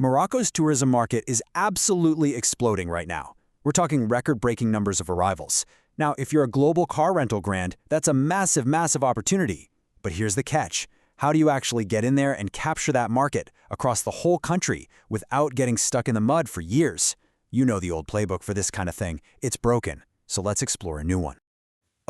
Morocco's tourism market is absolutely exploding right now. We're talking record-breaking numbers of arrivals. Now, if you're a global car rental brand, that's a massive, massive opportunity. But here's the catch. How do you actually get in there and capture that market across the whole country without getting stuck in the mud for years? You know the old playbook for this kind of thing. It's broken. So let's explore a new one.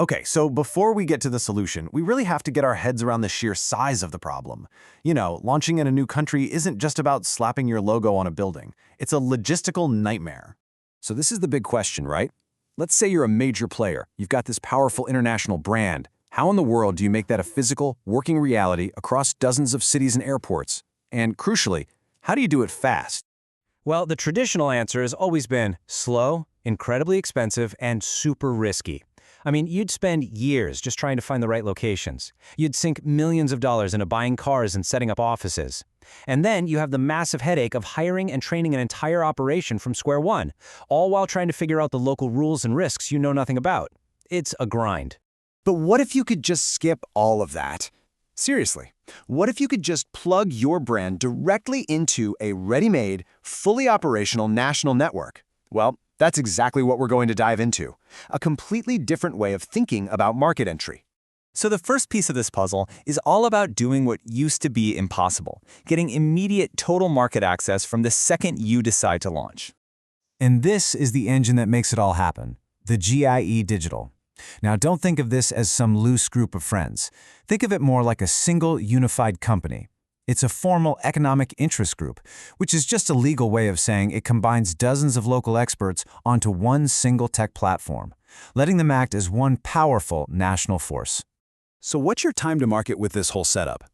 Okay, so before we get to the solution, we really have to get our heads around the sheer size of the problem. You know, launching in a new country isn't just about slapping your logo on a building. It's a logistical nightmare. So this is the big question, right? Let's say you're a major player. You've got this powerful international brand. How in the world do you make that a physical, working reality across dozens of cities and airports? And crucially, how do you do it fast? Well, the traditional answer has always been slow, incredibly expensive, and super risky. I mean, you'd spend years just trying to find the right locations. You'd sink millions of dollars into buying cars and setting up offices. And then you have the massive headache of hiring and training an entire operation from square one, all while trying to figure out the local rules and risks you know nothing about. It's a grind. But what if you could just skip all of that? Seriously, what if you could just plug your brand directly into a ready-made, fully operational national network? Well, that's exactly what we're going to dive into. A completely different way of thinking about market entry. So the first piece of this puzzle is all about doing what used to be impossible, getting immediate total market access from the second you decide to launch. And this is the engine that makes it all happen, the GIE Digital. Now, don't think of this as some loose group of friends. Think of it more like a single, unified company. It's a formal economic interest group, which is just a legal way of saying it combines dozens of local experts onto one single tech platform, letting them act as one powerful national force. So what's your time to market with this whole setup?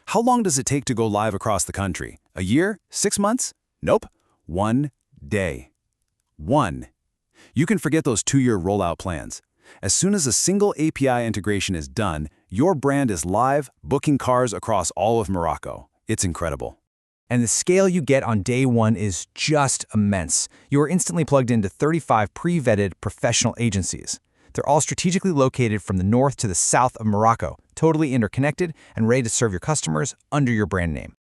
How long does it take to go live across the country? A year? 6 months? Nope. 1 day. One. You can forget those 2-year rollout plans. As soon as a single API integration is done, your brand is live, booking cars across all of Morocco. It's incredible. And the scale you get on day one is just immense. You are instantly plugged into 35 pre-vetted professional agencies. They're all strategically located from the north to the south of Morocco, totally interconnected and ready to serve your customers under your brand name.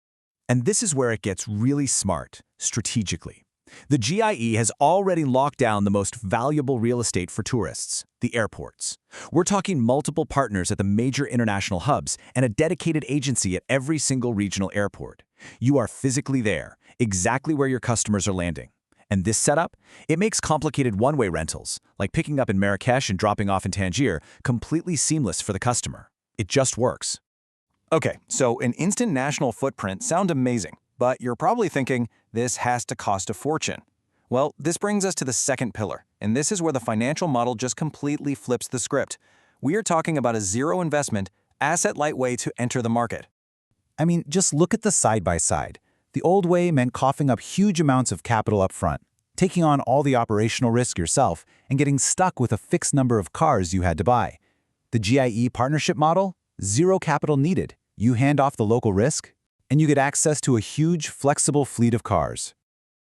And this is where it gets really smart, strategically. The GIE has already locked down the most valuable real estate for tourists, the airports. We're talking multiple partners at the major international hubs and a dedicated agency at every single regional airport. You are physically there, exactly where your customers are landing. And this setup, it makes complicated one-way rentals, like picking up in Marrakesh and dropping off in Tangier, completely seamless for the customer. It just works. Okay, so an instant national footprint sounds amazing, but you're probably thinking, this has to cost a fortune. Well, this brings us to the second pillar, and this is where the financial model just completely flips the script. We are talking about a zero-investment, asset-light way to enter the market. I mean, just look at the side-by-side. The old way meant coughing up huge amounts of capital up front, taking on all the operational risk yourself, and getting stuck with a fixed number of cars you had to buy. The GIE partnership model? Zero capital needed. You hand off the local risk, and you get access to a huge, flexible fleet of cars.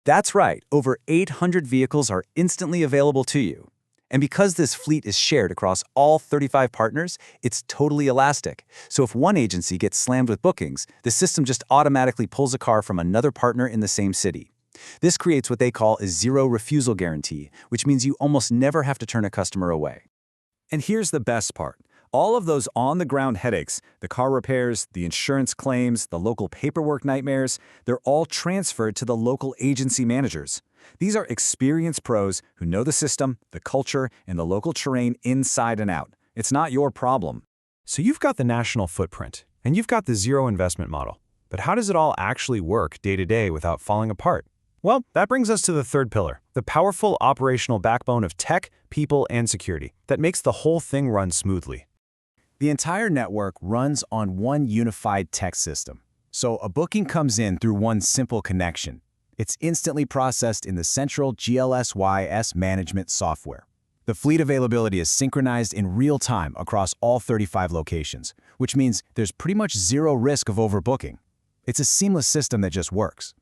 That's right, over 800 vehicles are instantly available to you. And because this fleet is shared across all 35 partners, it's totally elastic. So if one agency gets slammed with bookings, the system just automatically pulls a car from another partner in the same city. This creates what they call a zero refusal guarantee, which means you almost never have to turn a customer away. And here's the best part. All of those on-the-ground headaches, the car repairs, the insurance claims, the local paperwork nightmares, they're all transferred to the local agency managers. These are experienced pros who know the system, the culture, and the local terrain inside and out. It's not your problem. So you've got the national footprint, and you've got the zero investment model. But how does it all actually work day to day without falling apart? Well, that brings us to the third pillar, the powerful operational backbone of tech, people, and security that makes the whole thing run smoothly. The entire network runs on one unified tech system. So a booking comes in through one simple connection. It's instantly processed in the central GLSYS management software. The fleet availability is synchronized in real time across all 35 locations, which means there's pretty much zero risk of overbooking. It's a seamless system that just works.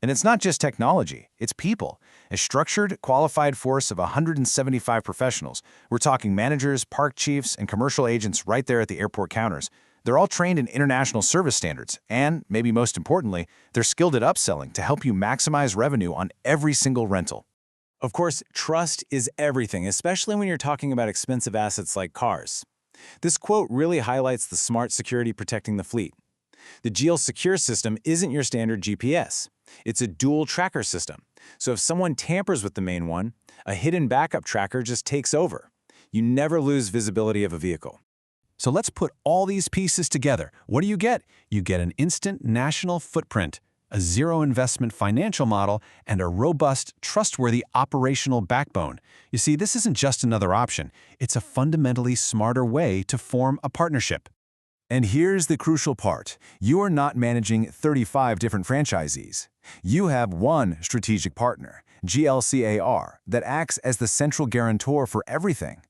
And it's not just technology, it's people. A structured, qualified force of 175 professionals. We're talking managers, park chiefs, and commercial agents right there at the airport counters. They're all trained in international service standards, and, maybe most importantly, they're skilled at upselling to help you maximize revenue on every single rental. Of course, trust is everything, especially when you're talking about expensive assets like cars. This quote really highlights the smart security protecting the fleet. The GL Secure system isn't your standard GPS. It's a dual tracker system. So if someone tampers with the main one, a hidden backup tracker just takes over. You never lose visibility of a vehicle. So let's put all these pieces together. What do? You get an instant national footprint, a zero-investment financial model, and a robust, trustworthy operational backbone. You see, this isn't just another option. It's a fundamentally smarter way to form a partnership. And here's the crucial part. You are not managing 35 different franchisees. You have one strategic partner, GLCAR, that acts as the central guarantor for everything.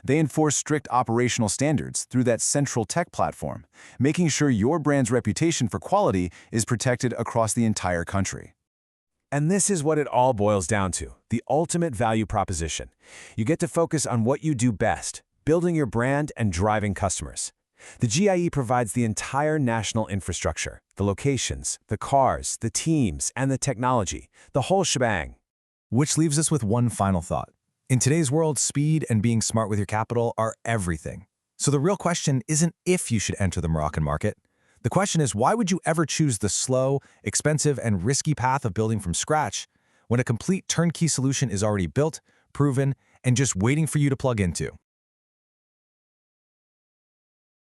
They enforce strict operational standards through that central tech platform, making sure your brand's reputation for quality is protected across the entire country. And this is what it all boils down to, the ultimate value proposition. You get to focus on what you do best, building your brand and driving customers. The GIE provides the entire national infrastructure, the locations, the cars, the teams, and the technology, the whole shebang. Which leaves us with one final thought. In today's world, speed and being smart with your capital are everything. So the real question isn't if you should enter the Moroccan market. The question is, why would you ever choose the slow, expensive, and risky path of building from scratch when a complete turnkey solution is already built, proven, and just waiting for you to plug into?